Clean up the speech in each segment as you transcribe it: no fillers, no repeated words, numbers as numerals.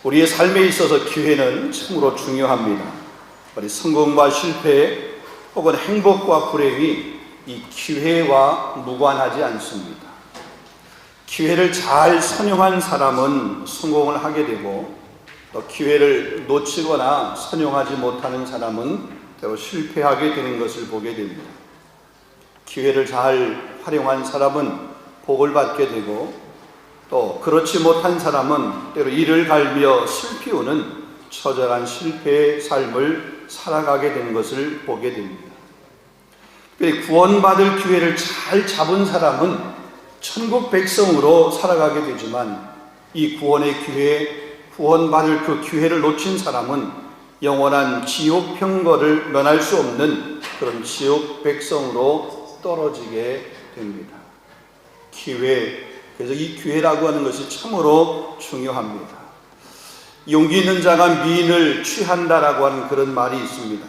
우리의 삶에 있어서 기회는 참으로 중요합니다. 우리 성공과 실패 혹은 행복과 불행이 이 기회와 무관하지 않습니다. 기회를 잘 선용한 사람은 성공을 하게 되고, 또 기회를 놓치거나 선용하지 못하는 사람은 때로 실패하게 되는 것을 보게 됩니다. 기회를 잘 활용한 사람은 복을 받게 되고, 또 그렇지 못한 사람은 때로 이를 갈며 슬피우는 처절한 실패의 삶을 살아가게 되는 것을 보게 됩니다. 구원받을 기회를 잘 잡은 사람은 천국 백성으로 살아가게 되지만, 이 구원의 기회, 구원받을 그 기회를 놓친 사람은 영원한 지옥 평거를 면할 수 없는 그런 지옥 백성으로 떨어지게 됩니다. 기회, 그래서 이 기회라고 하는 것이 참으로 중요합니다. 용기 있는 자가 미인을 취한다라고 하는 그런 말이 있습니다.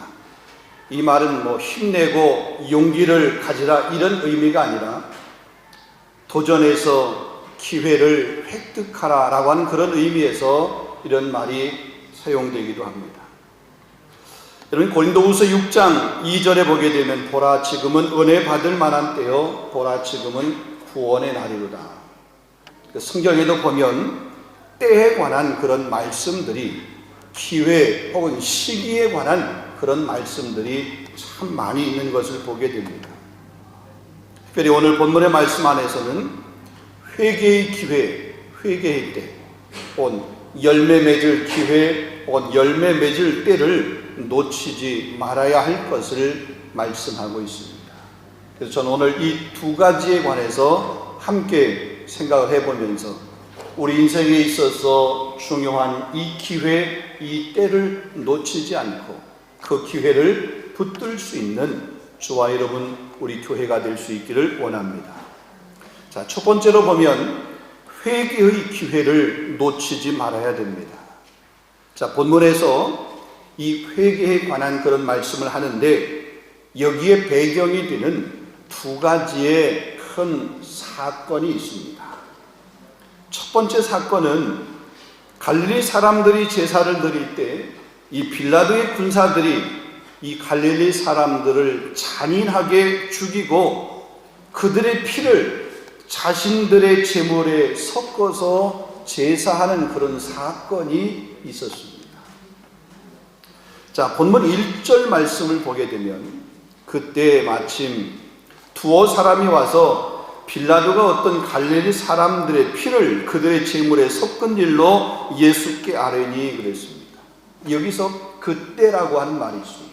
이 말은 힘내고 용기를 가지라 이런 의미가 아니라 도전해서 기회를 획득하라 라고 하는 그런 의미에서 이런 말이 사용되기도 합니다. 여러분, 고린도후서 6장 2절에 보게 되면 보라 지금은 은혜 받을 만한 때요 보라 지금은 구원의 날이로다. 성경에도 보면 때에 관한 그런 말씀들이, 기회 혹은 시기에 관한 그런 말씀들이 참 많이 있는 것을 보게 됩니다. 특별히 오늘 본문의 말씀 안에서는 회개의 기회, 회개의 때, 혹은 열매 맺을 기회, 혹은 열매 맺을 때를 놓치지 말아야 할 것을 말씀하고 있습니다. 그래서 저는 오늘 이 두 가지에 관해서 함께 생각을 해보면서 우리 인생에 있어서 중요한 이 기회, 이 때를 놓치지 않고 그 기회를 붙들 수 있는 저와 여러분, 우리 교회가 될 수 있기를 원합니다. 자, 첫 번째로 보면 회개의 기회를 놓치지 말아야 됩니다. 자, 본문에서 이 회개에 관한 그런 말씀을 하는데, 여기에 배경이 되는 두 가지의 큰 사건이 있습니다. 첫 번째 사건은 갈릴리 사람들이 제사를 드릴 때 이 빌라도의 군사들이 이 갈릴리 사람들을 잔인하게 죽이고 그들의 피를 자신들의 제물에 섞어서 제사하는 그런 사건이 있었습니다. 자, 본문 1절 말씀을 보게 되면 그때 마침 두어 사람이 와서 빌라도가 어떤 갈릴리 사람들의 피를 그들의 제물에 섞은 일로 예수께 아뢰니 그랬습니다. 여기서 그때라고 하는 말이 있습니다.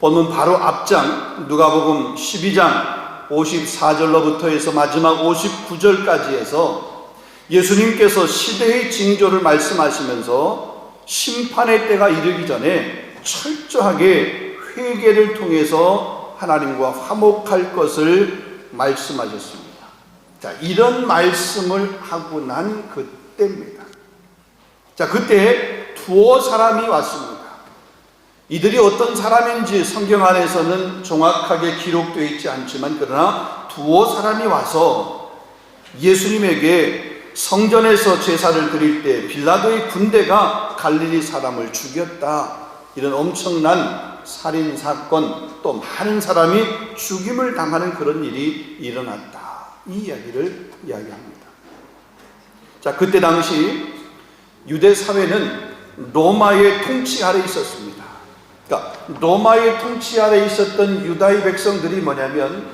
본문 바로 앞장 누가복음 12장 54절로부터 해서 마지막 59절까지 해서 예수님께서 시대의 징조를 말씀하시면서 심판의 때가 이르기 전에 철저하게 회개를 통해서 하나님과 화목할 것을 말씀하셨습니다. 자, 이런 말씀을 하고 난 그때입니다. 자, 그때 두어 사람이 왔습니다. 이들이 어떤 사람인지 성경 안에서는 정확하게 기록되어 있지 않지만, 그러나 두어 사람이 와서 예수님에게 성전에서 제사를 드릴 때 빌라도의 군대가 갈릴리 사람을 죽였다, 이런 엄청난 살인사건, 또 많은 사람이 죽임을 당하는 그런 일이 일어났다, 이 이야기를 이야기합니다. 자, 그때 당시 유대 사회는 로마의 통치 아래 있었습니다. 그러니까 로마의 통치 아래 있었던 유다의 백성들이 뭐냐면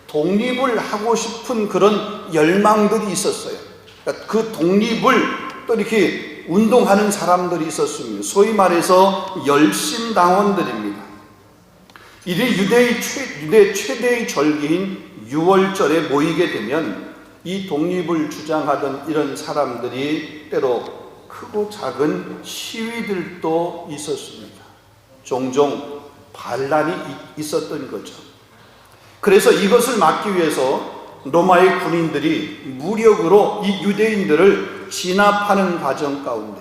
독립을 하고 싶은 그런 열망들이 있었어요. 그러니까 그 독립을 또 이렇게 운동하는 사람들이 있었습니다. 소위 말해서 열심당원들입니다. 이들이 유대 최대의 절기인 유월절에 모이게 되면 이 독립을 주장하던 이런 사람들이 때로 크고 작은 시위들도 있었습니다. 종종 반란이 있었던 거죠. 그래서 이것을 막기 위해서 로마의 군인들이 무력으로 이 유대인들을 진압하는 과정 가운데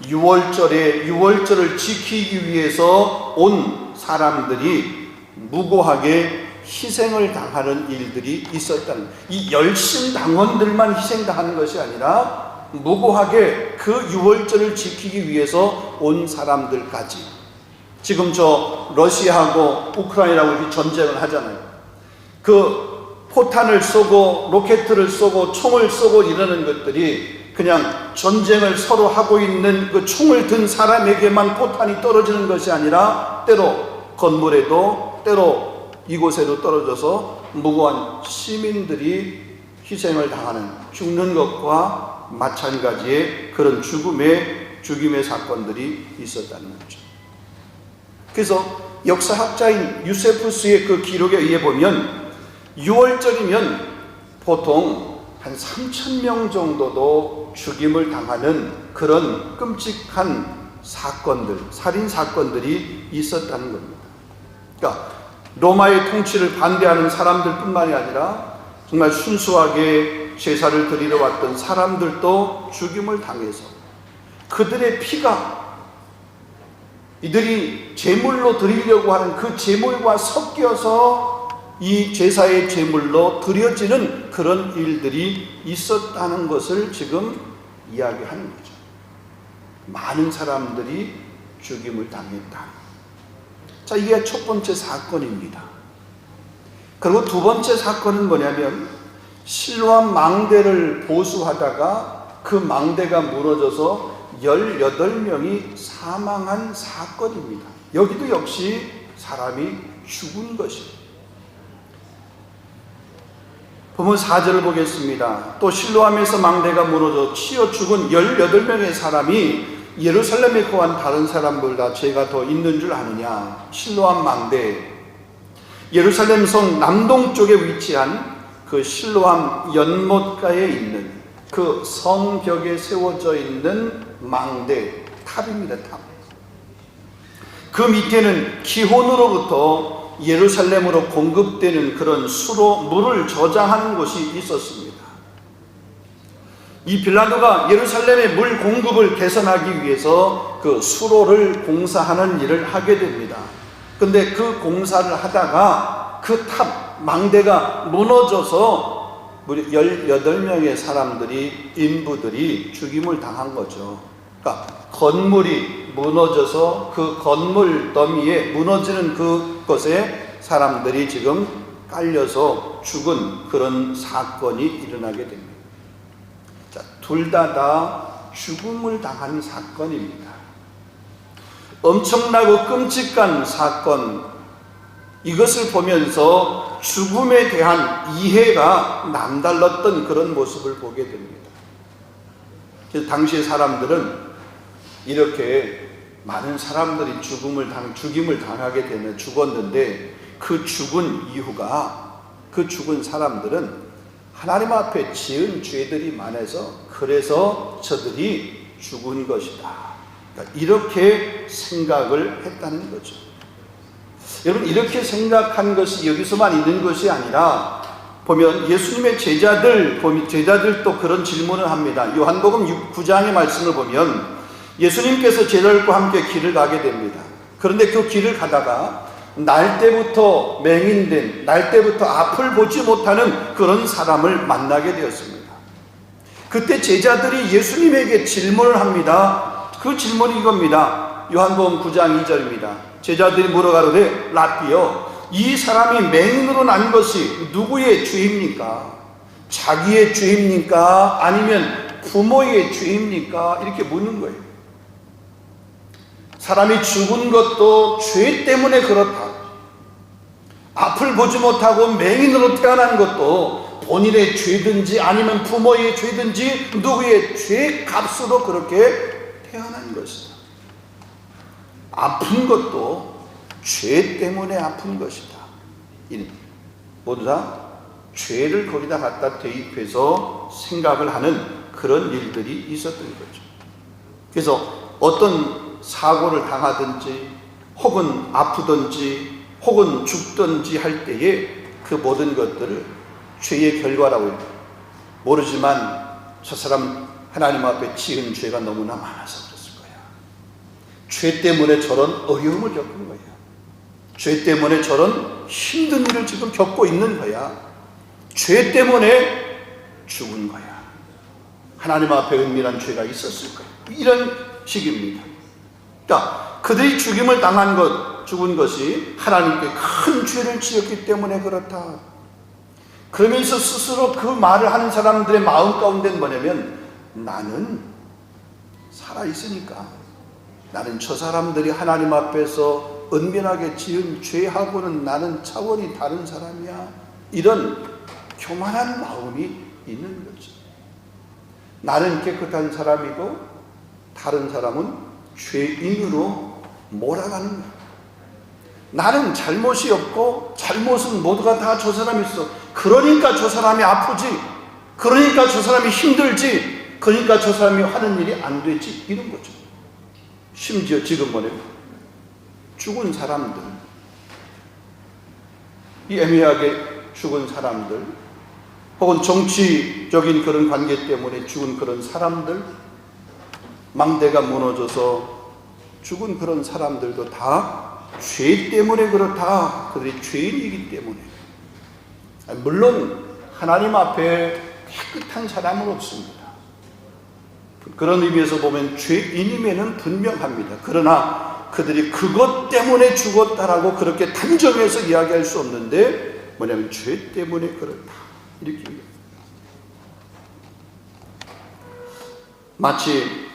유월절을 지키기 위해서 온 사람들이 무고하게 희생을 당하는 일들이 있었다는, 이 열심당원들만 희생당하는 것이 아니라 무고하게 그 유월절을 지키기 위해서 온 사람들까지, 지금 저 러시아하고 우크라이나하고 이렇게 전쟁을 하잖아요. 그 포탄을 쏘고 로켓을 쏘고 총을 쏘고 이러는 것들이 그냥 전쟁을 서로 하고 있는 그 총을 든 사람에게만 포탄이 떨어지는 것이 아니라 때로 건물에도, 때로 이곳에도 떨어져서 무고한 시민들이 희생을 당하는, 죽는 것과 마찬가지의 그런 죽임의 사건들이 있었다는 거죠. 그래서 역사학자인 유세푸스의 그 기록에 의해 보면 6월절이면 보통 한 3,000명 정도도 죽임을 당하는 그런 끔찍한 사건들, 살인 사건들이 있었다는 겁니다. 그러니까 로마의 통치를 반대하는 사람들 뿐만이 아니라 정말 순수하게 제사를 드리러 왔던 사람들도 죽임을 당해서 그들의 피가 이들이 제물로 드리려고 하는 그 제물과 섞여서 이 제사의 제물로 드려지는 그런 일들이 있었다는 것을 지금 이야기하는 거죠. 많은 사람들이 죽임을 당했다. 자, 이게 첫 번째 사건입니다. 그리고 두 번째 사건은 뭐냐면 실로암 망대를 보수하다가 그 망대가 무너져서 18명이 사망한 사건입니다. 여기도 역시 사람이 죽은 것입니다. 보면 4절을 보겠습니다. 또 실로암에서 망대가 무너져 치여 죽은 18명의 사람이 예루살렘에 거한 다른 사람보다 죄가 더 있는 줄 아느냐. 실로암 망대, 예루살렘 성 남동쪽에 위치한 그 실로암 연못가에 있는 그 성벽에 세워져 있는 망대, 탑입니다. 탑. 그 밑에는 기혼으로부터 예루살렘으로 공급되는 그런 수로 물을 저장하는 곳이 있었습니다. 이 빌라도가 예루살렘의 물 공급을 개선하기 위해서 그 수로를 공사하는 일을 하게 됩니다. 근데 그 공사를 하다가 그 탑, 망대가 무너져서 무려 18명의 사람들이, 인부들이 죽임을 당한 거죠. 그러니까 건물이 무너져서 그 건물 더미에 무너지는 그것에 사람들이 지금 깔려서 죽은 그런 사건이 일어나게 됩니다. 자, 둘 다 죽음을 당한 사건입니다. 엄청나고 끔찍한 사건, 이것을 보면서 죽음에 대한 이해가 남달랐던 그런 모습을 보게 됩니다. 그래서 당시의 사람들은 이렇게 많은 사람들이 죽임을 당하게 되면 죽었는데 그 죽은 이유가, 그 죽은 사람들은 하나님 앞에 지은 죄들이 많아서 그래서 저들이 죽은 것이다. 그러니까 이렇게 생각을 했다는 거죠. 여러분, 이렇게 생각한 것이 여기서만 있는 것이 아니라 보면 예수님의 제자들도 그런 질문을 합니다. 요한복음 9장의 말씀을 보면 예수님께서 제자들과 함께 길을 가게 됩니다. 그런데 그 길을 가다가 날 때부터 맹인된, 날 때부터 앞을 보지 못하는 그런 사람을 만나게 되었습니다. 그때 제자들이 예수님에게 질문을 합니다. 그 질문이 이겁니다. 요한복음 9장 2절입니다. 제자들이 물어가로되 라삐여, 이 사람이 맹인으로 난 것이 누구의 죄입니까? 자기의 죄입니까? 아니면 부모의 죄입니까? 이렇게 묻는 거예요. 사람이 죽은 것도 죄 때문에 그렇다. 앞을 보지 못하고 맹인으로 태어난 것도 본인의 죄든지 아니면 부모의 죄든지 누구의 죄 값으로 그렇게 태어난 것이다. 아픈 것도 죄 때문에 아픈 것이다. 모두 다 죄를 거기다 갖다 대입해서 생각을 하는 그런 일들이 있었던 거죠. 그래서 어떤 사고를 당하든지 혹은 아프든지 혹은 죽든지 할 때에 그 모든 것들을 죄의 결과라고 모르지만 저 사람 하나님 앞에 지은 죄가 너무나 많아서 그랬을 거야. 죄 때문에 저런 어려움을 겪은 거야. 죄 때문에 저런 힘든 일을 지금 겪고 있는 거야. 죄 때문에 죽은 거야. 하나님 앞에 은밀한 죄가 있었을까요? 이런 식입니다. 그러니까 그들이 죽임을 당한 죽은 것이 하나님께 큰 죄를 지었기 때문에 그렇다. 그러면서 스스로 그 말을 하는 사람들의 마음 가운데는 뭐냐면, 나는 살아있으니까, 나는 저 사람들이 하나님 앞에서 은밀하게 지은 죄하고는 나는 차원이 다른 사람이야. 이런 교만한 마음이 있는 거죠. 나는 깨끗한 사람이고 다른 사람은 죄인으로 몰아가는 거야. 나는 잘못이 없고 잘못은 모두가 다 저 사람이 있어. 그러니까 저 사람이 아프지. 그러니까 저 사람이 힘들지. 그러니까 저 사람이 하는 일이 안 되지. 이런 거죠. 심지어 지금 뭐래요? 죽은 사람들, 이 애매하게 죽은 사람들, 혹은 정치적인 그런 관계 때문에 죽은 그런 사람들, 망대가 무너져서 죽은 그런 사람들도 다 죄 때문에 그렇다. 그들이 죄인이기 때문에. 물론 하나님 앞에 깨끗한 사람은 없습니다. 그런 의미에서 보면 죄인임에는 분명합니다. 그러나 그들이 그것 때문에 죽었다라고 그렇게 단정해서 이야기할 수 없는데, 뭐냐면 죄 때문에 그렇다. 이렇게 마치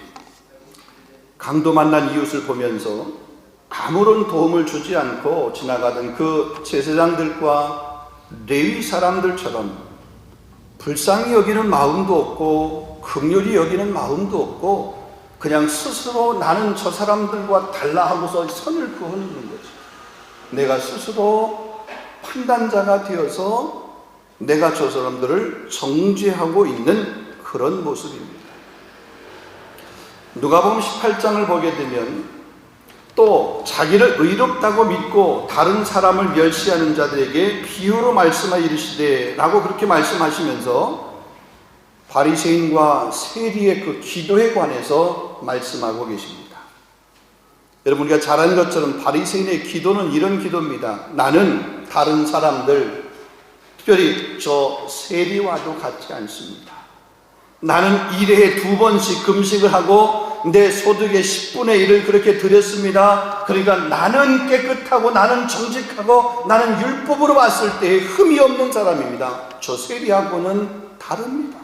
강도 만난 이웃을 보면서 아무런 도움을 주지 않고 지나가던 그 제사장들과 레위 사람들처럼 불쌍히 여기는 마음도 없고 긍휼히 여기는 마음도 없고 그냥 스스로 나는 저 사람들과 달라 하고서 선을 그어놓는 거죠. 내가 스스로 판단자가 되어서 내가 저 사람들을 정죄하고 있는 그런 모습입니다. 누가복음 18장을 보게 되면 또 자기를 의롭다고 믿고 다른 사람을 멸시하는 자들에게 비유로 말씀하여 이르시되 라고 그렇게 말씀하시면서 바리새인과 세리의 그 기도에 관해서 말씀하고 계십니다. 여러분, 우리가 잘 아는 것처럼 바리새인의 기도는 이런 기도입니다. 나는 다른 사람들, 특별히 저 세리와도 같지 않습니다. 나는 1회에 2번씩 금식을 하고 내 소득의 10분의 1을 그렇게 드렸습니다. 그러니까 나는 깨끗하고 나는 정직하고 나는 율법으로 봤을 때 흠이 없는 사람입니다. 저 세리하고는 다릅니다.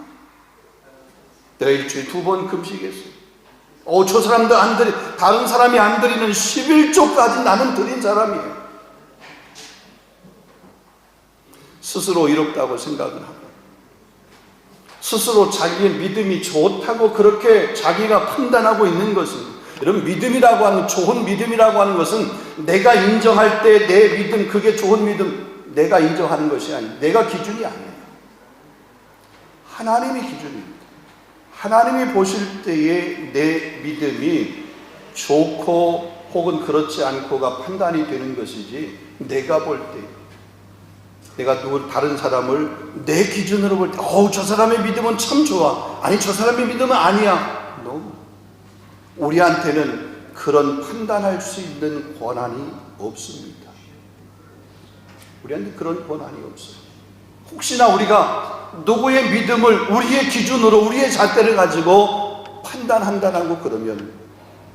내가 일주일에 2번 금식했어요. 저 사람도 다른 사람이 안 드리는 11조까지 나는 드린 사람이에요. 스스로 의롭다고 생각을 하고 스스로 자기의 믿음이 좋다고 그렇게 자기가 판단하고 있는 것은, 여러분, 믿음이라고 하는, 좋은 믿음이라고 하는 것은 내가 인정할 때 내 믿음, 그게 좋은 믿음, 내가 인정하는 것이 아니에요. 내가 기준이 아니에요. 하나님이 기준입니다. 하나님이 보실 때에 내 믿음이 좋고 혹은 그렇지 않고가 판단이 되는 것이지, 내가 볼 때, 내가 다른 사람을 내 기준으로 볼 때, 저 사람의 믿음은 참 좋아. 아니, 저 사람의 믿음은 아니야. No. 우리한테는 그런 판단할 수 있는 권한이 없습니다. 우리한테 그런 권한이 없어요. 혹시나 우리가 누구의 믿음을 우리의 기준으로, 우리의 잣대를 가지고 판단한다라고 그러면,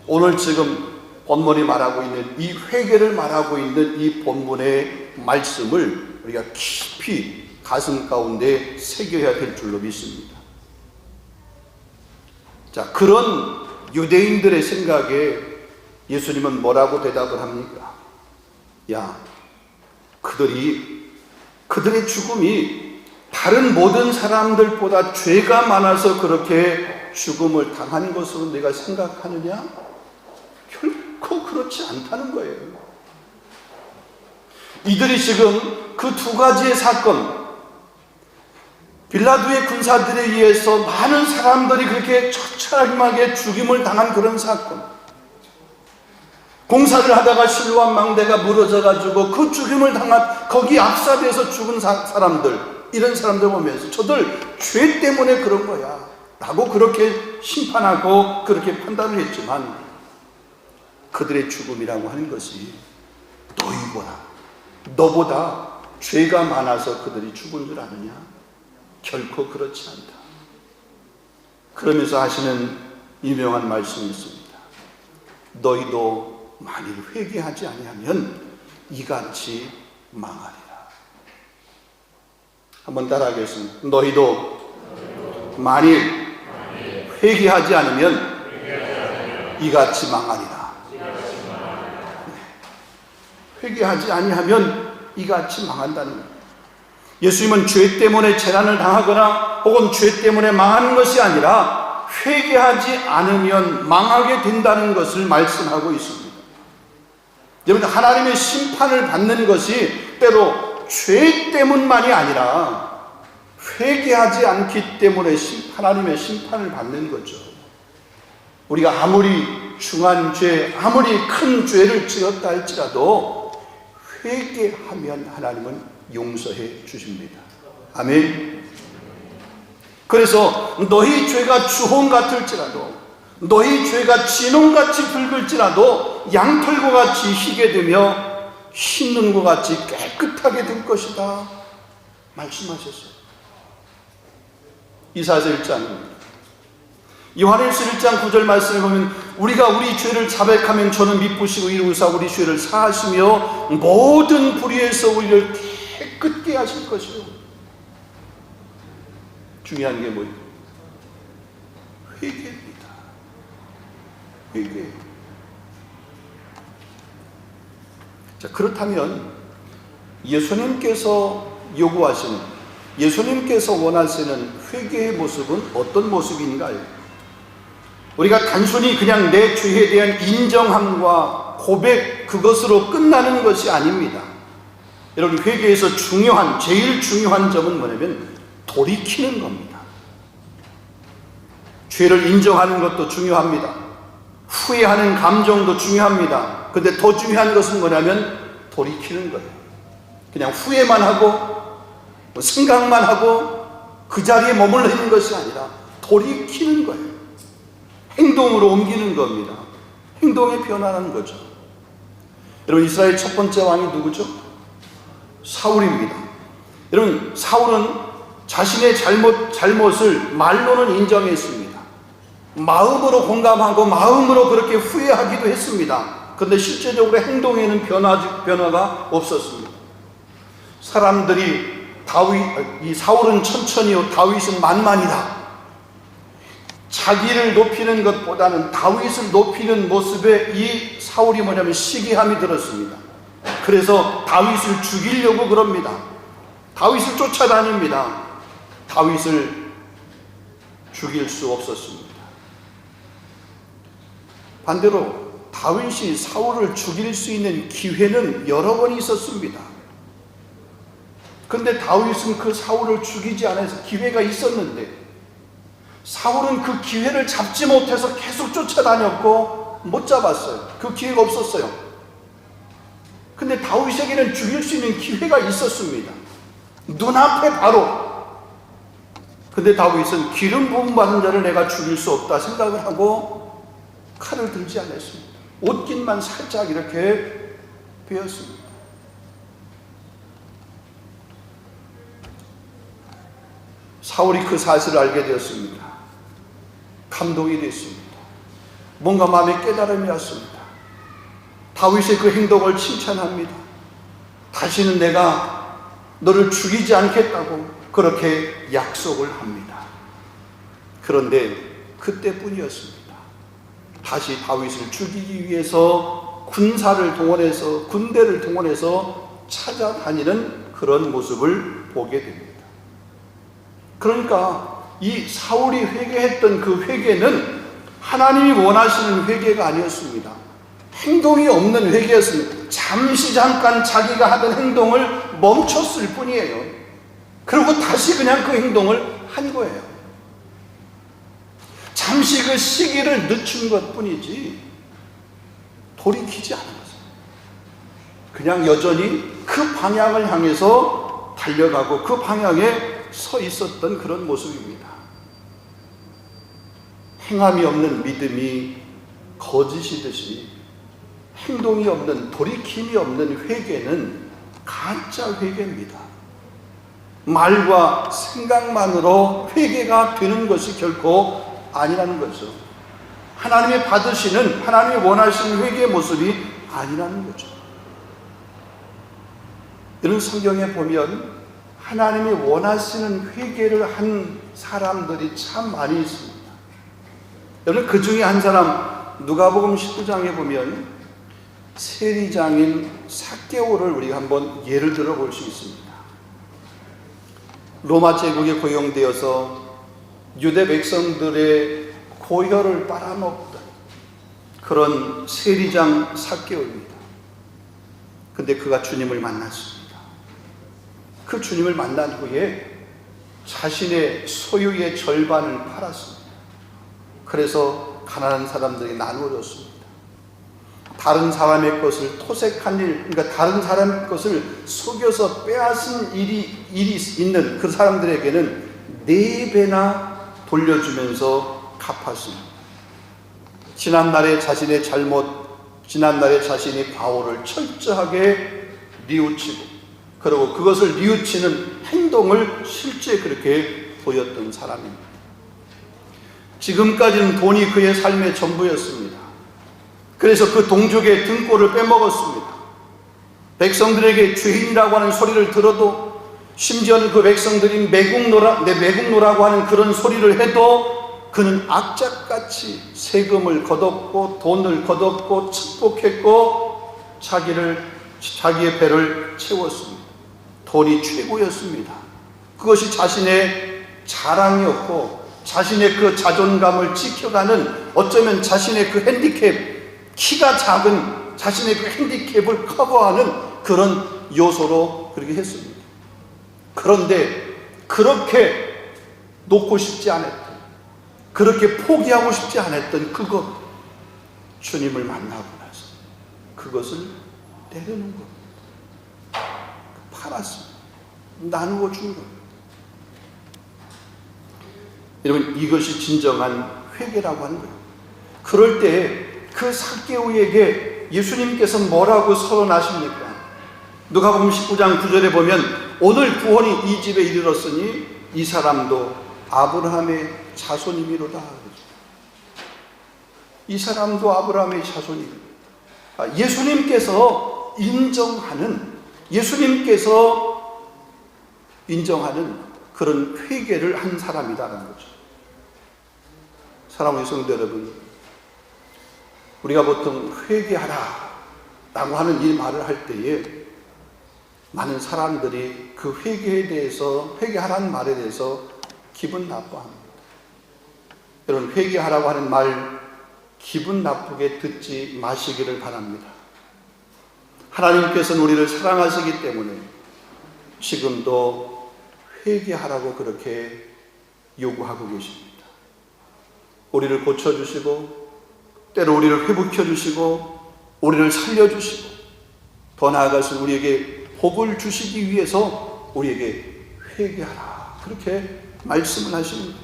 오늘 지금 본문이 말하고 있는 이 회개를 말하고 있는 이 본문의 말씀을 우리가 깊이 가슴 가운데 새겨야 될 줄로 믿습니다. 자, 그런 유대인들의 생각에 예수님은 뭐라고 대답을 합니까? 그들의 죽음이 다른 모든 사람들보다 죄가 많아서 그렇게 죽음을 당한 것으로 내가 생각하느냐? 결코 그렇지 않다는 거예요. 이들이 지금 그 2가지의 사건, 빌라도의 군사들에 의해서 많은 사람들이 그렇게 처참하게 죽임을 당한 그런 사건, 공사를 하다가 실로암 망대가 무너져가지고 그 죽임을 당한, 거기 압사돼서 죽은 사람들, 이런 사람들 보면서 저들 죄 때문에 그런 거야 라고 그렇게 심판하고 그렇게 판단을 했지만, 그들의 죽음이라고 하는 것이 너보다 죄가 많아서 그들이 죽은 줄 아느냐? 결코 그렇지 않다. 그러면서 하시는 유명한 말씀이 있습니다. 너희도 만일 회개하지 아니하면 이같이 망하리라. 한번 따라하겠습니다. 너희도 만일 회개하지 않으면 이같이 망하리라. 회개하지 아니하면 이같이 망한다는 거예요. 예수님은 죄 때문에 재난을 당하거나 혹은 죄 때문에 망하는 것이 아니라 회개하지 않으면 망하게 된다는 것을 말씀하고 있습니다. 여러분, 하나님의 심판을 받는 것이 때로 죄 때문만이 아니라 회개하지 않기 때문에 하나님의 심판을 받는 거죠. 우리가 아무리 중한 죄, 아무리 큰 죄를 지었다 할지라도 회개하면 하나님은 용서해 주십니다. 아멘. 그래서 너희 죄가 주홍 같을지라도, 너희 죄가 진홍같이 붉을지라도 양털과 같이 희게 되며 흰눈과 같이 깨끗하게 될 것이다 말씀하셨어요. 이사야서 1장입니다. 요한일서 1장 9절 말씀을 보면 우리가 우리 죄를 자백하면 저는 미쁘시고 이루사 우리 죄를 사하시며 모든 불의에서 우리를 깨끗게 하실 것이요. 중요한 게 뭐예요? 회개입니다. 회개. 자, 그렇다면 예수님께서 요구하시는, 예수님께서 원하시는 회개의 모습은 어떤 모습인가요? 우리가 단순히 그냥 내 죄에 대한 인정함과 고백, 그것으로 끝나는 것이 아닙니다. 여러분, 회개에서 제일 중요한 점은 뭐냐면 돌이키는 겁니다. 죄를 인정하는 것도 중요합니다. 후회하는 감정도 중요합니다. 근데 더 중요한 것은 뭐냐면 돌이키는 거예요. 그냥 후회만 하고 생각만 하고 그 자리에 머물러 있는 것이 아니라 돌이키는 거예요. 행동으로 옮기는 겁니다. 행동의 변화라는 거죠. 여러분, 이스라엘 첫 번째 왕이 누구죠? 사울입니다. 여러분, 사울은 자신의 잘못을 말로는 인정했습니다. 마음으로 공감하고 마음으로 그렇게 후회하기도 했습니다. 그런데 실제적으로 행동에는 변화가 없었습니다. 사람들이 이 사울은 천천히요, 다윗은 만만이다. 자기를 높이는 것보다는 다윗을 높이는 모습에 이 사울이 뭐냐면 시기함이 들었습니다. 그래서 다윗을 죽이려고 그럽니다. 다윗을 쫓아다닙니다. 다윗을 죽일 수 없었습니다. 반대로 다윗이 사울을 죽일 수 있는 기회는 여러 번 있었습니다. 그런데 다윗은 그 사울을 죽이지 않아서 기회가 있었는데 사울은 그 기회를 잡지 못해서 계속 쫓아다녔고 못 잡았어요. 그 기회가 없었어요. 근데 다윗에게는 죽일 수 있는 기회가 있었습니다. 눈앞에 바로. 근데 다윗은 기름 부음 받은 자를 내가 죽일 수 없다 생각을 하고 칼을 들지 않았습니다. 옷깃만 살짝 이렇게 베었습니다. 사울이 그 사실을 알게 되었습니다. 감동이 됐습니다. 뭔가 마음에 깨달음이 왔습니다. 다윗의 그 행동을 칭찬합니다. 다시는 내가 너를 죽이지 않겠다고 그렇게 약속을 합니다. 그런데 그때뿐이었습니다. 다시 다윗을 죽이기 위해서 군대를 동원해서 찾아다니는 그런 모습을 보게 됩니다. 그러니까 이 사울이 회개했던 그 회개는 하나님이 원하시는 회개가 아니었습니다. 행동이 없는 회개였습니다. 잠깐 자기가 하던 행동을 멈췄을 뿐이에요. 그리고 다시 그냥 그 행동을 한 거예요. 잠시 그 시기를 늦춘 것 뿐이지 돌이키지 않은 거죠. 그냥 여전히 그 방향을 향해서 달려가고 그 방향에 서 있었던 그런 모습입니다. 행함이 없는 믿음이 거짓이듯이 행동이 없는, 돌이킴이 없는 회개는 가짜 회개입니다. 말과 생각만으로 회개가 되는 것이 결코 아니라는 거죠. 하나님이 받으시는, 하나님이 원하시는 회개의 모습이 아니라는 거죠. 이런 성경에 보면 하나님이 원하시는 회개를 한 사람들이 참 많이 있습니다. 여러분, 그 중에 한 사람, 누가복음 19장에 보면 세리장인 삭개오를 우리가 한번 예를 들어 볼 수 있습니다. 로마 제국에 고용되어서 유대 백성들의 고혈을 빨아먹던 그런 세리장 삭개오입니다. 근데 그가 주님을 만났습니다. 그 주님을 만난 후에 자신의 소유의 절반을 팔았습니다. 그래서 가난한 사람들이 나누어졌습니다. 다른 사람의 것을 토색한 일, 그러니까 다른 사람의 것을 속여서 빼앗은 일이 있는 그 사람들에게는 4배나 돌려주면서 갚았습니다. 지난날의 자신의 잘못, 지난날의 자신의 과오를 철저하게 뉘우치고, 그리고 그것을 뉘우치는 행동을 실제 그렇게 보였던 사람입니다. 지금까지는 돈이 그의 삶의 전부였습니다. 그래서 그 동족의 등골을 빼먹었습니다. 백성들에게 죄인이라고 하는 소리를 들어도, 심지어는 그 백성들이 매국노라고 하는 그런 소리를 해도 그는 악착같이 세금을 거뒀고 돈을 거뒀고 축복했고 자기의 배를 채웠습니다. 돈이 최고였습니다. 그것이 자신의 자랑이었고 자신의 그 자존감을 지켜가는, 어쩌면 자신의 그 핸디캡, 키가 작은 자신의 그 핸디캡을 커버하는 그런 요소로 그렇게 했습니다. 그런데 그렇게 놓고 싶지 않았던, 그렇게 포기하고 싶지 않았던 그것, 주님을 만나고 나서 그것을 내려놓은 겁니다. 팔았습니다. 나누어 준 겁니다. 여러분, 이것이 진정한 회개라고 하는 거예요. 그럴 때 그 삭개오에게 예수님께서 뭐라고 서론하십니까? 누가복음 19장 9절에 보면 오늘 구원이 이 집에 이르렀으니 이 사람도 아브라함의 자손이미로다. 이 사람도 아브라함의 자손입니다. 예수님께서 인정하는 그런 회개를 한 사람이다라는 거죠. 사랑하는 성도 여러분, 우리가 보통 회개하라 라고 하는 이 말을 할 때에 많은 사람들이 그 회개하라는 말에 대해서 기분 나빠합니다. 여러분, 회개하라고 하는 말 기분 나쁘게 듣지 마시기를 바랍니다. 하나님께서는 우리를 사랑하시기 때문에 지금도 회개하라고 그렇게 요구하고 계십니다. 우리를 고쳐주시고, 때로 우리를 회복해주시고, 우리를 살려주시고, 더 나아가서 우리에게 복을 주시기 위해서 우리에게 회개하라, 그렇게 말씀을 하십니다.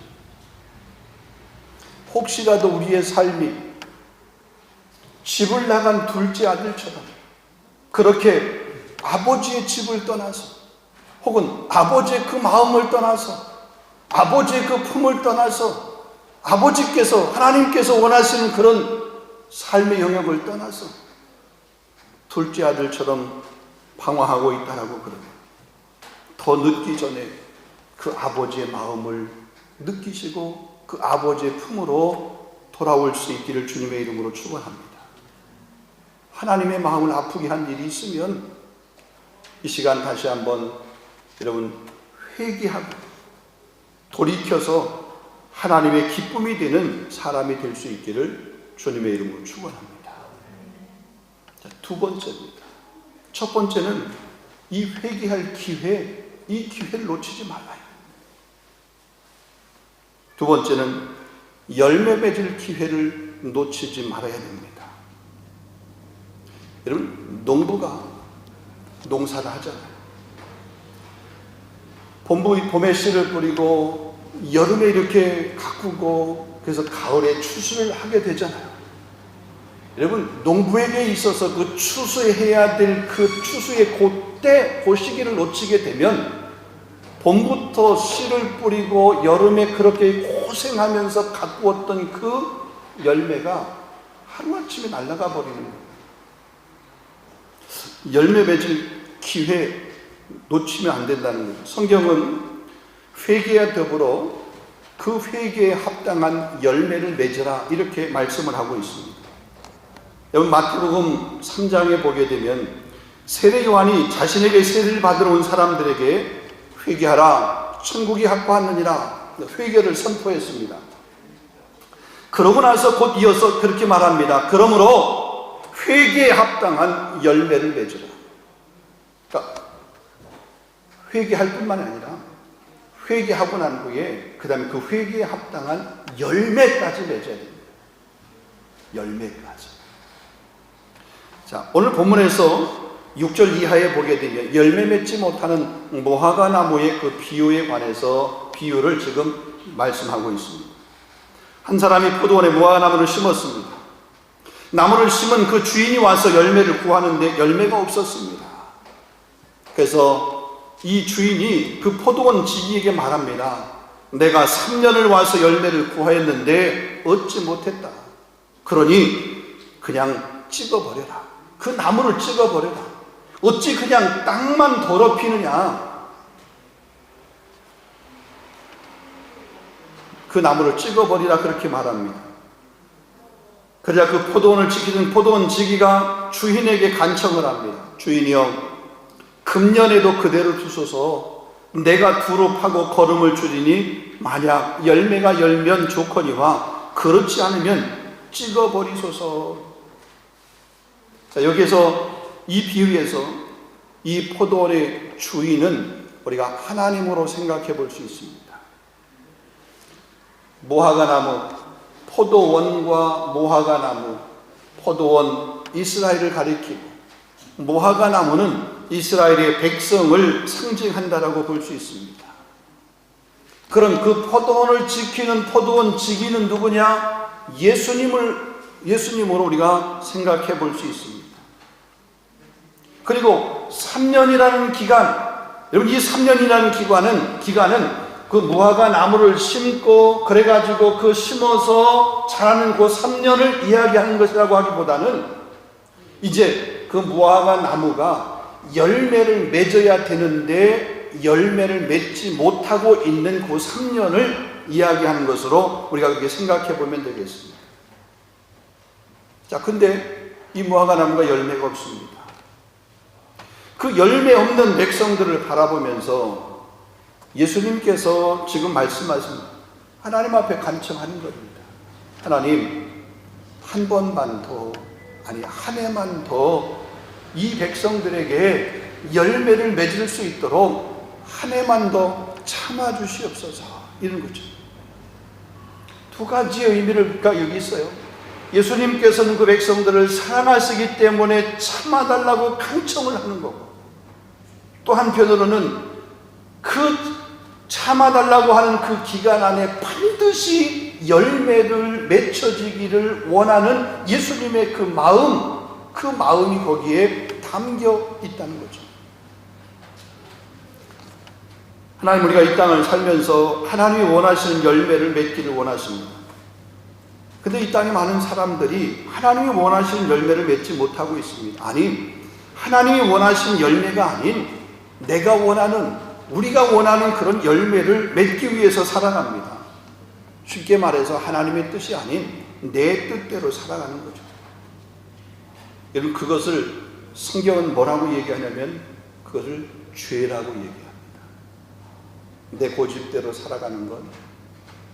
혹시라도 우리의 삶이 집을 나간 둘째 아들처럼 그렇게 아버지의 집을 떠나서, 혹은 아버지의 그 마음을 떠나서, 아버지의 그 품을 떠나서, 아버지께서, 하나님께서 원하시는 그런 삶의 영역을 떠나서 둘째 아들처럼 방황하고 있다라고 그러면, 더 늦기 전에 그 아버지의 마음을 느끼시고 그 아버지의 품으로 돌아올 수 있기를 주님의 이름으로 축원합니다. 하나님의 마음을 아프게 한 일이 있으면 이 시간 다시 한번 여러분 회개하고 돌이켜서 하나님의 기쁨이 되는 사람이 될 수 있기를 주님의 이름으로 축원합니다. 자, 두 번째입니다. 첫 번째는 이 회개할 기회, 이 기회를 놓치지 말아요. 두 번째는 열매 맺을 기회를 놓치지 말아야 됩니다. 여러분, 농부가 농사를 하잖아요. 봄에 씨를 뿌리고 여름에 이렇게 가꾸고, 그래서 가을에 추수를 하게 되잖아요. 여러분, 농부에게 있어서 그 추수해야 될 그 추수의 그 시기를 놓치게 되면 봄부터 씨를 뿌리고 여름에 그렇게 고생하면서 가꾸었던 그 열매가 하루아침에 날아가 버리는 거예요. 열매 맺을 기회 놓치면 안 된다는 거예요. 성경은 회개와 더불어 그 회개에 합당한 열매를 맺으라 이렇게 말씀을 하고 있습니다. 여러분 마태복음 3장에 보게 되면 세례 요한이 자신에게 세례를 받으러 온 사람들에게 회개하라 천국이 확보하느니라 회개를 선포했습니다. 그러고 나서 곧 이어서 그렇게 말합니다. 그러므로 회개에 합당한 열매를 맺으라. 그러니까 회개할 뿐만 아니라 회개하고 난 후에 그 다음에 그 회개에 합당한 열매까지 맺어야 됩니다. 열매까지. 자, 오늘 본문에서 6절 이하에 보게 되면 열매 맺지 못하는 무화과 나무의 그 비유에 관해서 비유를 지금 말씀하고 있습니다. 한 사람이 포도원에 무화과 나무를 심었습니다. 나무를 심은 그 주인이 와서 열매를 구하는데 열매가 없었습니다. 그래서 이 주인이 그 포도원 지기에게 말합니다. 내가 3년을 와서 열매를 구하였는데 얻지 못했다. 그러니 그냥 찍어버려라. 그 나무를 찍어버려라. 어찌 그냥 땅만 더럽히느냐. 그 나무를 찍어버리라 그렇게 말합니다. 그러자 그 포도원을 지키던 포도원 지기가 주인에게 간청을 합니다. 주인이여 금년에도 그대로 두소서. 내가 두루 파고 거름을 줄이니 만약 열매가 열면 좋거니와 그렇지 않으면 찍어버리소서. 자, 여기에서 이 비유에서 이 포도원의 주인은 우리가 하나님으로 생각해 볼 수 있습니다. 무화과 나무, 포도원과 무화과 나무, 포도원 이스라엘을 가리키고 무화과 나무는 이스라엘의 백성을 상징한다라고 볼 수 있습니다. 그럼 그 포도원을 지키는 포도원 지기는 누구냐? 예수님으로 우리가 생각해 볼 수 있습니다. 그리고 3년이라는 기간, 여러분 이 3년이라는 기간은 그 무화과 나무를 심고 그래가지고 그 심어서 자라는 그 3년을 이야기하는 것이라고 하기보다는 이제 그 무화과 나무가 열매를 맺어야 되는데 열매를 맺지 못하고 있는 그 3년을 이야기하는 것으로 우리가 그렇게 생각해 보면 되겠습니다. 자, 근데 이 무화과 나무가 열매가 없습니다. 그 열매 없는 백성들을 바라보면서 예수님께서 지금 말씀하신 하나님 앞에 간청하는 겁니다. 하나님, 한 번만 더, 아니 한 해만 더 이 백성들에게 열매를 맺을 수 있도록 한 해만 더 참아 주시옵소서. 이런 거죠. 두 가지의 의미를 여기 있어요. 예수님께서는 그 백성들을 사랑하시기 때문에 참아달라고 간청을 하는 거고, 또 한편으로는 그 참아달라고 하는 그 기간 안에 반드시 열매를 맺혀지기를 원하는 예수님의 그 마음이 거기에 담겨 있다는 거죠. 하나님, 우리가 이 땅을 살면서 하나님이 원하시는 열매를 맺기를 원하십니다. 근데 이 땅에 많은 사람들이 하나님이 원하시는 열매를 맺지 못하고 있습니다. 아니, 하나님이 원하시는 열매가 아닌 내가 원하는, 우리가 원하는 그런 열매를 맺기 위해서 살아갑니다. 쉽게 말해서 하나님의 뜻이 아닌 내 뜻대로 살아가는 거죠. 여러분, 그것을 성경은 뭐라고 얘기하냐면 그것을 죄라고 얘기합니다. 내 고집대로 살아가는 것,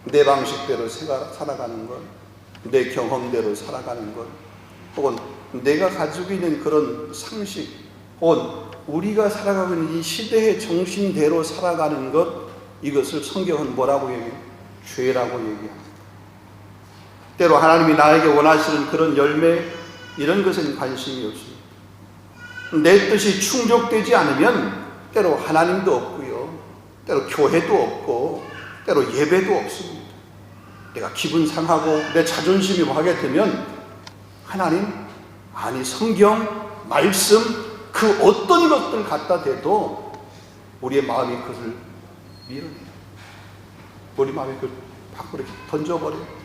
내 방식대로 살아가는 것, 내 경험대로 살아가는 것, 혹은 내가 가지고 있는 그런 상식, 혹은 우리가 살아가고 있는 이 시대의 정신대로 살아가는 것, 이것을 성경은 뭐라고 얘기해요? 죄라고 얘기합니다. 때로 하나님이 나에게 원하시는 그런 열매, 이런 것에는 관심이 없습니다. 내 뜻이 충족되지 않으면 때로 하나님도 없고요, 때로 교회도 없고, 때로 예배도 없습니다. 내가 기분 상하고 내 자존심이 하게 되면 하나님, 아니 성경, 말씀, 그 어떤 것들 갖다 대도 우리의 마음이 그것을 밀어내요. 우리 마음이 그걸 밖으로 던져버려요.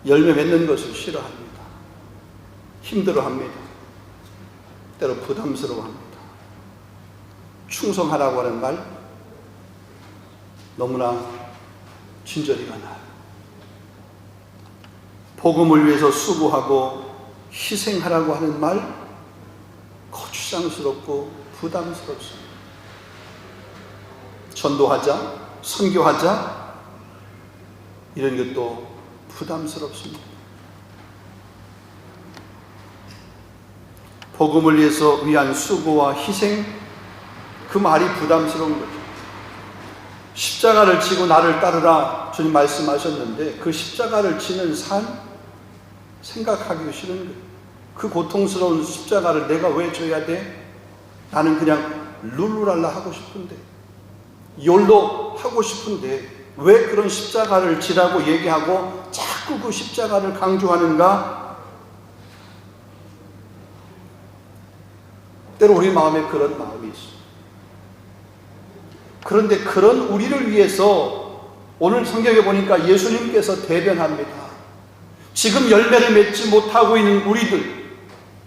열매 맺는 것을 싫어합니다. 힘들어합니다. 때로 부담스러워합니다. 충성하라고 하는 말 너무나 진저리가 나요. 복음을 위해서 수고하고 희생하라고 하는 말 거추장스럽고 부담스럽습니다. 전도하자, 선교하자 이런 것도 부담스럽습니다. 복음을 위해서 위한 수고와 희생, 그 말이 부담스러운 거죠. 십자가를 지고 나를 따르라 주님 말씀하셨는데 그 십자가를 지는 삶 생각하기 싫은 거예요. 그 고통스러운 십자가를 내가 왜 져야 돼? 나는 그냥 룰루랄라 하고 싶은데, 욜로 하고 싶은데 왜 그런 십자가를 지라고 얘기하고 자꾸 그 십자가를 강조하는가? 때로 우리 마음에 그런 마음이 있어요. 그런데 그런 우리를 위해서 오늘 성경에 보니까 예수님께서 대변합니다. 지금 열매를 맺지 못하고 있는 우리들,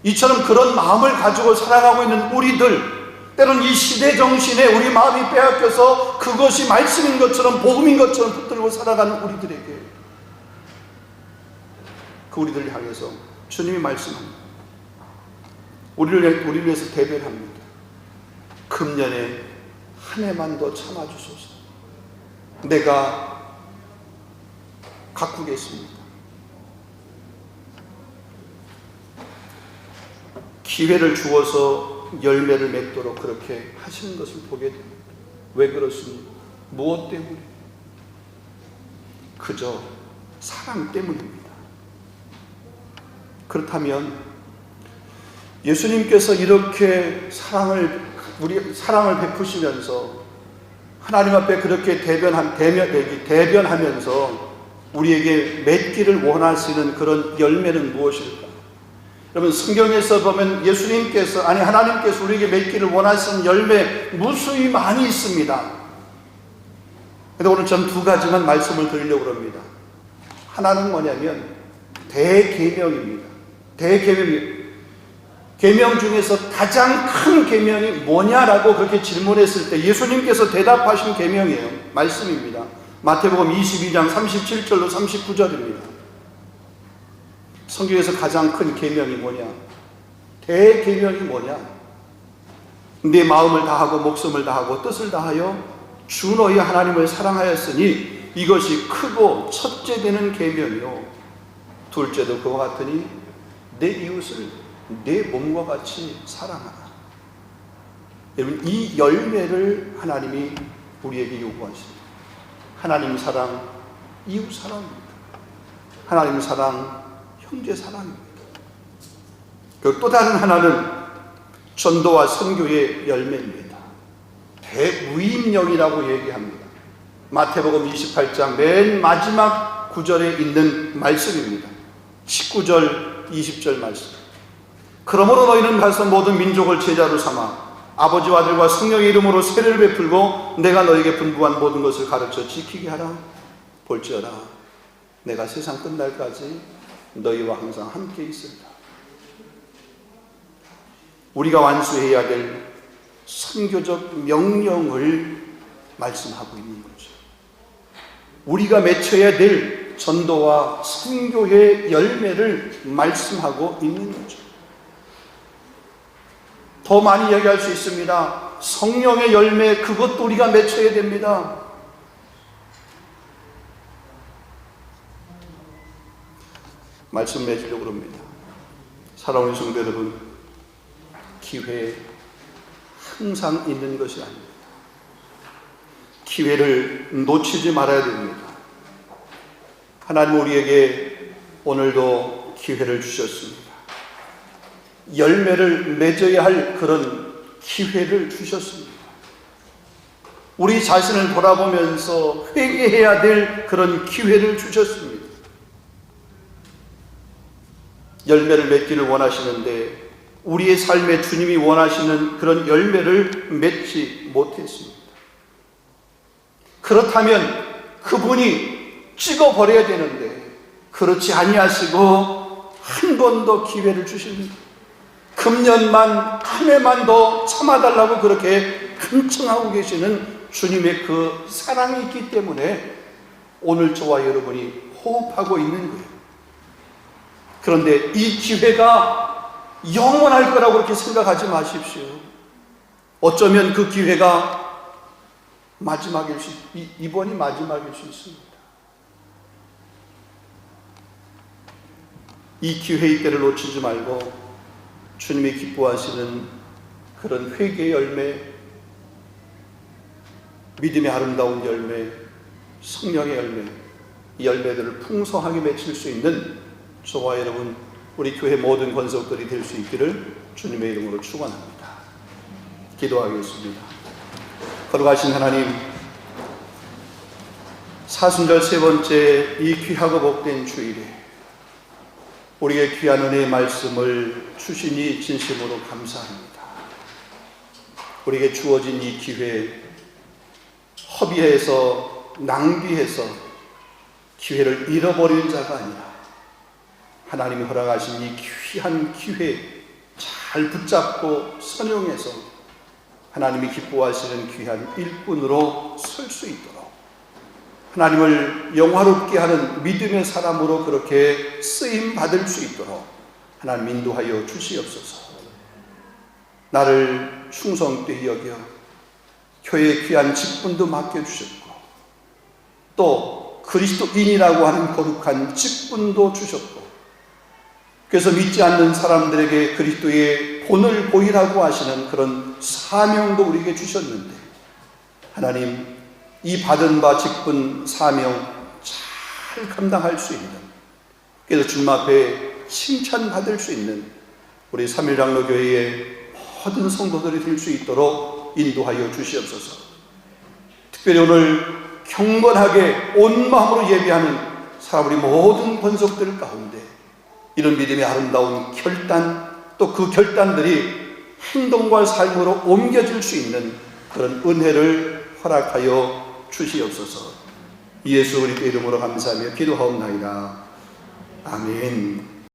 이처럼 그런 마음을 가지고 살아가고 있는 우리들, 때론 이 시대 정신에 우리 마음이 빼앗겨서 그것이 말씀인 것처럼 복음인 것처럼 붙들고 살아가는 우리들에게, 그 우리들을 향해서 주님이 말씀합니다. 우리를 위해서 대변합니다. 금년에 한 해만 더 참아주소서. 내가 가꾸겠습니다. 기회를 주어서 열매를 맺도록 그렇게 하시는 것을 보게 됩니다. 왜 그렇습니까? 무엇 때문에? 그저 사랑 때문입니다. 그렇다면 예수님께서 이렇게 사랑을 베푸시면서 하나님 앞에 그렇게 대변하면서 우리에게 맺기를 원하시는 그런 열매는 무엇일까? 여러분, 성경에서 보면 하나님께서 우리에게 맺기를 원하시는 열매 무수히 많이 있습니다. 그런데 오늘 전 두 가지만 말씀을 드리려고 합니다. 하나는 뭐냐면 대계명입니다. 계명 중에서 가장 큰 계명이 뭐냐라고 그렇게 질문했을 때 예수님께서 대답하신 계명이에요. 말씀입니다. 마태복음 22장 37절로 39절입니다. 성경에서 가장 큰 계명이 뭐냐? 대계명이 뭐냐? 내 마음을 다하고 목숨을 다하고 뜻을 다하여 주 너희 하나님을 사랑하였으니 이것이 크고 첫째 되는 계명이요 둘째도 그와 같으니 내 이웃을 내 몸과 같이 사랑하라. 여러분, 이 열매를 하나님이 우리에게 요구하십니다. 하나님 사랑, 이웃 사랑입니다. 하나님 사랑, 형제 사랑입니다. 그리고 또 다른 하나는 전도와 선교의 열매입니다. 대무임령이라고 얘기합니다. 마태복음 28장 맨 마지막 구절에 있는 말씀입니다. 19절, 20절 말씀. 그러므로 너희는 가서 모든 민족을 제자로 삼아 아버지와 아들과 성령의 이름으로 세례를 베풀고 내가 너희에게 분부한 모든 것을 가르쳐 지키게 하라. 볼지어다 내가 세상 끝날까지 너희와 항상 함께 있으리라. 우리가 완수해야 될 선교적 명령을 말씀하고 있는 거죠. 우리가 맺혀야 될 전도와 선교의 열매를 말씀하고 있는 거죠. 더 많이 얘기할 수 있습니다. 성령의 열매, 그것도 우리가 맺혀야 됩니다. 말씀 맺으려고 합니다. 사랑하는 성도 여러분, 기회 항상 있는 것이 아닙니다. 기회를 놓치지 말아야 됩니다. 하나님 우리에게 오늘도 기회를 주셨습니다. 열매를 맺어야 할 그런 기회를 주셨습니다. 우리 자신을 돌아보면서 회개해야 될 그런 기회를 주셨습니다. 열매를 맺기를 원하시는데 우리의 삶에 주님이 원하시는 그런 열매를 맺지 못했습니다. 그렇다면 그분이 찍어버려야 되는데 그렇지 아니하시고 한 번 더 기회를 주십니다. 금년만 한 해만 더 참아달라고 그렇게 간청하고 계시는 주님의 그 사랑이 있기 때문에 오늘 저와 여러분이 호흡하고 있는 거예요. 그런데 이 기회가 영원할 거라고 그렇게 생각하지 마십시오. 어쩌면 그 기회가 이번이 마지막일 수 있습니다. 이 기회의 때를 놓치지 말고 주님이 기뻐하시는 그런 회개의 열매, 믿음의 아름다운 열매, 성령의 열매, 이 열매들을 풍성하게 맺힐 수 있는 저와 여러분, 우리 교회 모든 권속들이 될 수 있기를 주님의 이름으로 축원합니다. 기도하겠습니다. 거룩하신 하나님, 사순절 세 번째 이 귀하고 복된 주일에 우리의 귀한 은혜의 말씀을 주시니 진심으로 감사합니다. 우리에게 주어진 이 기회에 허비해서 낭비해서 기회를 잃어버리는 자가 아니라 하나님이 허락하신 이 귀한 기회 잘 붙잡고 선용해서 하나님이 기뻐하시는 귀한 일꾼으로 설 수 있도록 하나님을 영화롭게 하는 믿음의 사람으로 그렇게 쓰임 받을 수 있도록 하나님 인도하여 주시옵소서. 나를 충성되이 여겨 교회의 귀한 직분도 맡겨주셨고 또 그리스도인이라고 하는 거룩한 직분도 주셨고 그래서 믿지 않는 사람들에게 그리스도의 본을 보이라고 하시는 그런 사명도 우리에게 주셨는데 하나님 이 받은 바 직분 사명 잘 감당할 수 있는 그래서 주님 앞에 칭찬받을 수 있는 우리 삼일장로교회의 모든 성도들이 될 수 있도록 인도하여 주시옵소서. 특별히 오늘 경건하게 온 마음으로 예배하는 사람 우리 모든 권속들 가운데 이런 믿음의 아름다운 결단 또 그 결단들이 행동과 삶으로 옮겨질 수 있는 그런 은혜를 허락하여 주시옵소서. 예수 그리스도의 이름으로 감사하며 기도하옵나이다. 아멘.